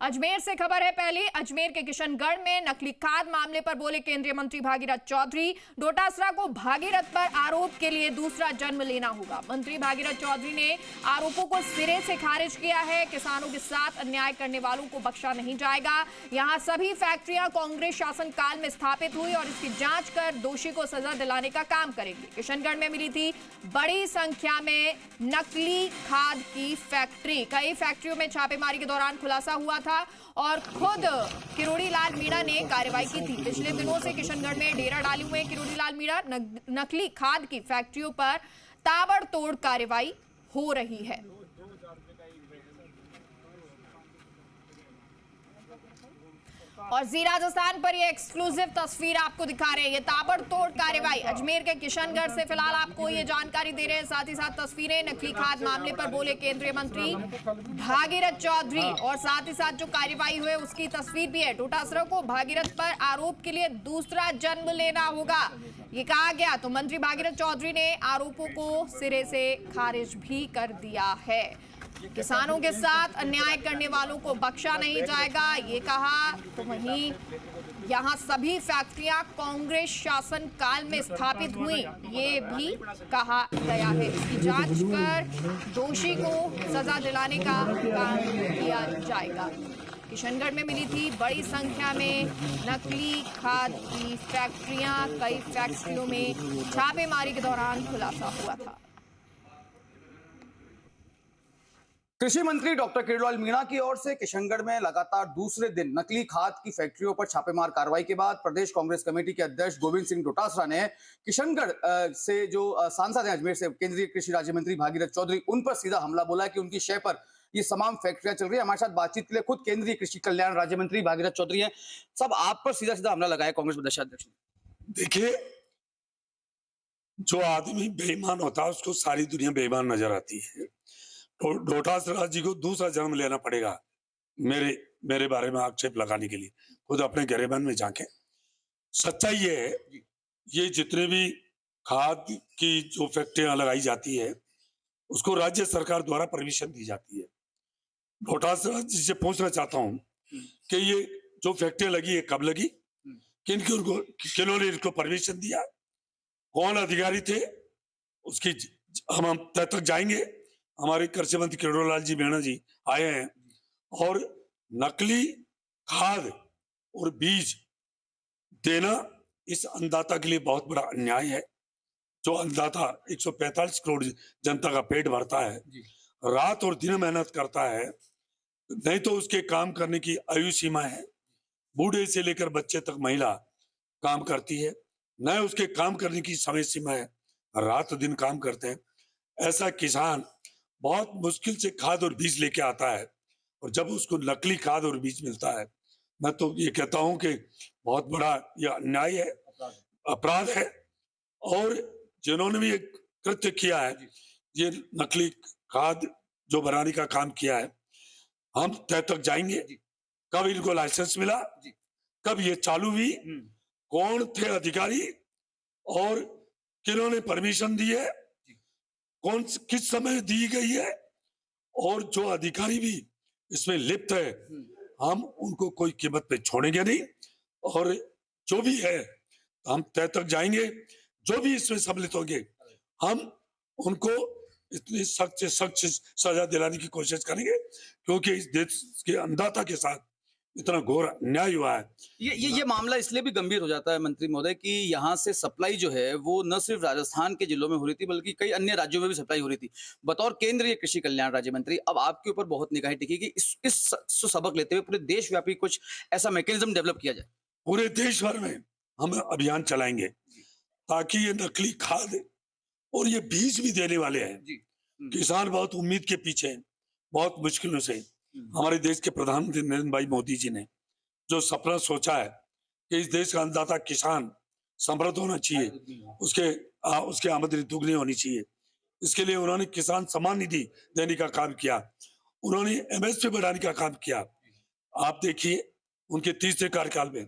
अजमेर से खबर है पहली। अजमेर के किशनगढ़ में नकली खाद मामले पर बोले केंद्रीय मंत्री भागीरथ चौधरी। डोटासरा को भागीरथ पर आरोप के लिए दूसरा जन्म लेना होगा। मंत्री भागीरथ चौधरी ने आरोपों को सिरे से खारिज किया है। किसानों के साथ अन्याय करने वालों को बख्शा नहीं जाएगा। यहां सभी फैक्ट्रियां कांग्रेस शासन काल में स्थापित हुई और इसकी जांच कर दोषी को सजा दिलाने का काम करेंगे। किशनगढ़ में मिली थी बड़ी संख्या में नकली खाद की फैक्ट्री। कई फैक्ट्रियों में छापेमारी के दौरान खुलासा हुआ था और खुद किरोड़ी लाल मीणा ने कार्रवाई की थी। पिछले दिनों से किशनगढ़ में डेरा डाले हुए किरोड़ी लाल मीणा नकली खाद की फैक्ट्रियों पर ताबड़तोड़ कार्रवाई हो रही है। और जी राजस्थान पर ये एक्सक्लूसिव तस्वीर आपको दिखा रहे हैं। ये ताबड़तोड़ कार्रवाई अजमेर के किशनगढ़ से फिलहाल आपको ये जानकारी दे रहे हैं। साथ ही साथ तस्वीरें नकली खाद मामले पर बोले केंद्रीय मंत्री भागीरथ चौधरी और साथ ही साथ जो कार्रवाई हुई उसकी तस्वीर भी है। डोटासरा को भागीरथ पर आरोप के लिए दूसरा जन्म लेना होगा, ये कहा गया। तो मंत्री भागीरथ चौधरी ने आरोपों को सिरे से खारिज भी कर दिया है। किसानों के साथ अन्याय करने वालों को बख्शा नहीं जाएगा, ये कहा। तो वहीं यहां सभी फैक्ट्रियां कांग्रेस शासन काल में स्थापित हुई, ये भी कहा गया है। इसकी जांच कर दोषी को सजा दिलाने का काम किया जाएगा। किशनगढ़ में मिली थी बड़ी संख्या में नकली खाद की फैक्ट्रियां। कई फैक्ट्रियों में छापेमारी के दौरान खुलासा हुआ था। कृषि मंत्री डॉक्टर किरोड़ीलाल मीणा की ओर से किशनगढ़ में लगातार दूसरे दिन नकली खाद की फैक्ट्रियों पर छापेमार कार्रवाई के बाद प्रदेश कांग्रेस कमेटी के अध्यक्ष गोविंद सिंह डोटासरा ने किशनगढ़ से जो सांसद हैं अजमेर से केंद्रीय कृषि राज्य मंत्री भागीरथ चौधरी, उन पर सीधा हमला बोला है कि उनकी शय पर ये तमाम फैक्ट्रियां चल रही है। हमारे साथ बातचीत के लिए खुद केंद्रीय कृषि कल्याण राज्य मंत्री भागीरथ चौधरी हैं। सब आप पर सीधा सीधा हमला लगाया कांग्रेस प्रदेशाध्यक्ष ने। देखिए, जो आदमी बेईमान होता है उसको सारी दुनिया बेईमान नजर आती है। तो डोटासरा जी को दूसरा जन्म लेना पड़ेगा मेरे बारे में आक्षेप लगाने के लिए। खुद अपने गिरेबान में झांके। सच्चाई ये है, ये जितने भी खाद की जो फैक्ट्रियां लगाई जाती है उसको राज्य सरकार द्वारा परमिशन दी जाती है। डोटासरा जी से पूछना चाहता हूं कि ये जो फैक्ट्रियां लगी है कब लगी, किन्होंने इनको परमिशन दिया, कौन अधिकारी थे, उसकी हम तय तक जाएंगे। हमारे कृषि मंत्री किरोड़ीलाल जी मीणा जी आए हैं और नकली खाद और बीज देना इस अन्नदाता के लिए बहुत बड़ा अन्याय है। जो अन्नदाता 145 करोड़ जनता का पेट भरता है, रात और दिन मेहनत करता है, नहीं तो उसके काम करने की आयु सीमा है। बूढ़े से लेकर बच्चे तक महिला काम करती है, न उसके काम करने की समय सीमा है, रात दिन काम करते हैं। ऐसा किसान बहुत मुश्किल से खाद और बीज लेके आता है और जब उसको नकली खाद और बीज मिलता है, मैं तो ये कहता हूं कि बहुत बड़ा ये अन्याय है, अपराध है। और जिन्होंने भी एक कृत्य किया है, ये नकली खाद जो बनाने का काम किया है, हम तय तक जाएंगे। कब इनको लाइसेंस मिला, कब ये चालू हुई, कौन थे अधिकारी और किन्होंने परमिशन दी है, कौन किस समय दी गई है, और जो अधिकारी भी इसमें लिप्त है हम उनको कोई कीमत पे छोड़ेंगे नहीं। और जो भी है हम तय तक जाएंगे। जो भी इसमें सम्मिलित होंगे हम उनको इतनी सख्त से सख्त सजा दिलाने की कोशिश करेंगे, क्योंकि इस देश के अन्नदाता के साथ इतना घोर अन्याय हुआ है। ये मामला इसलिए भी गंभीर हो जाता है मंत्री महोदय कि यहाँ से सप्लाई जो है वो न सिर्फ राजस्थान के जिलों में हो रही थी बल्कि कई अन्य राज्यों में भी सप्लाई हो रही थी। बतौर केंद्रीय कृषि कल्याण राज्य मंत्री अब आपके ऊपर बहुत निगाहें टिकी कि इस सबक लेते हुए पूरे देशव्यापी कुछ ऐसा मैकेनिज्म डेवलप किया जाए। पूरे देश भर में हम अभियान चलाएंगे ताकि ये नकली खाद और ये बीज भी देने वाले हैं। किसान बहुत उम्मीद के पीछे हैं, बहुत मुश्किलों से हमारे देश के प्रधानमंत्री नरेंद्र भाई मोदी जी ने जो सपना सोचा है कि इस देश का अन्नदाता किसान समृद्ध होना चाहिए, उसके आमदनी दुगनी होनी चाहिए, इसके लिए उन्होंने किसान सम्मान निधि देने का काम किया, उन्होंने एमएसपी बढ़ाने का काम किया। आप देखिए उनके तीसरे कार्यकाल में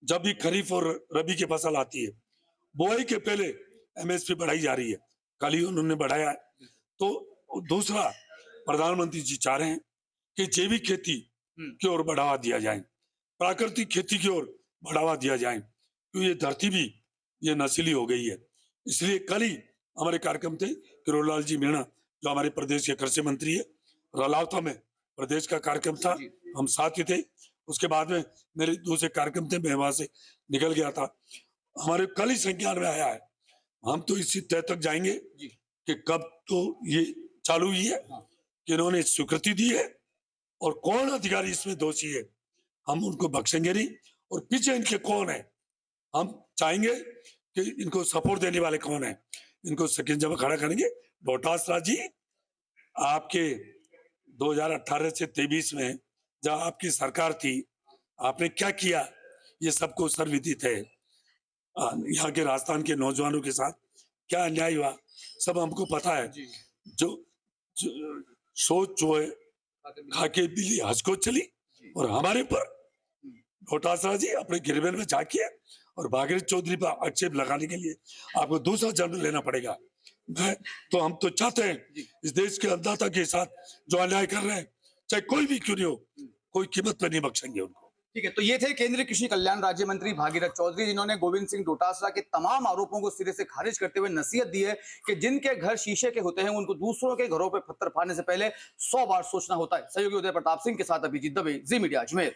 जब भी खरीफ और रबी की फसल आती है, बुआई के पहले एमएसपी बढ़ाई जा रही है, कल ही उन्होंने बढ़ाया है। तो दूसरा, प्रधानमंत्री जी चाह रहे हैं कि जैविक खेती की ओर बढ़ावा दिया जाए, प्राकृतिक खेती की ओर बढ़ावा दिया जाए, क्योंकि ये धरती भी ये नशीली हो गई है। इसलिए कल ही हमारे कार्यक्रम थे, किरोड़ीलाल जी मीणा जो हमारे प्रदेश के कृषि मंत्री है, रलावता में प्रदेश का कार्यक्रम था, हम साथ ही थे। उसके बाद में मेरे दूसरे कार्यक्रम थे, मैं वहां से निकल गया था। हमारे कल ही संज्ञान में आया है, हम तो इसी तय तक जाएंगे कि कब तो ये चालू हुई है, कि इन्होंने स्वीकृति दी है और कौन अधिकारी इसमें दोषी है, हम उनको बख्शेंगे नहीं। और पीछे इनके कौन है, हम चाहेंगे कि इनको सपोर्ट देने वाले कौन है, इनको सकिंजा में खड़ा करेंगे। डोटासरा जी, आपके 2018 से 23 में जब आपकी सरकार थी, आपने क्या किया ये सबको सर्वविदित है। यहाँ के राजस्थान के नौजवानों के साथ क्या अन्याय हुआ सब हमको पता है। जो सोच जो है खाके बिल्ली हंस को चली, और हमारे पर डोटासरा जी अपने गिरवेल में जाके और भागीरथ चौधरी पर आक्षेप लगाने के लिए आपको दूसरा जन्म लेना पड़ेगा। तो हम तो चाहते हैं इस देश के अन्नदाता के साथ जो अन्याय कर रहे हैं, चाहे कोई भी क्यों नहीं हो, कोई कीमत पर नहीं बख्शेंगे उनको। ठीक है, तो ये थे केंद्रीय कृषि कल्याण राज्य मंत्री भागीरथ चौधरी, जिन्होंने गोविंद सिंह डोटासरा के तमाम आरोपों को सिरे से खारिज करते हुए नसीहत दी है कि जिनके घर शीशे के होते हैं उनको दूसरों के घरों पर पत्थर फाड़ने से पहले 100 बार सोचना होता है। सहयोगी उदय प्रताप सिंह के साथ अभिजीत दवे, जी मीडिया अजमेर।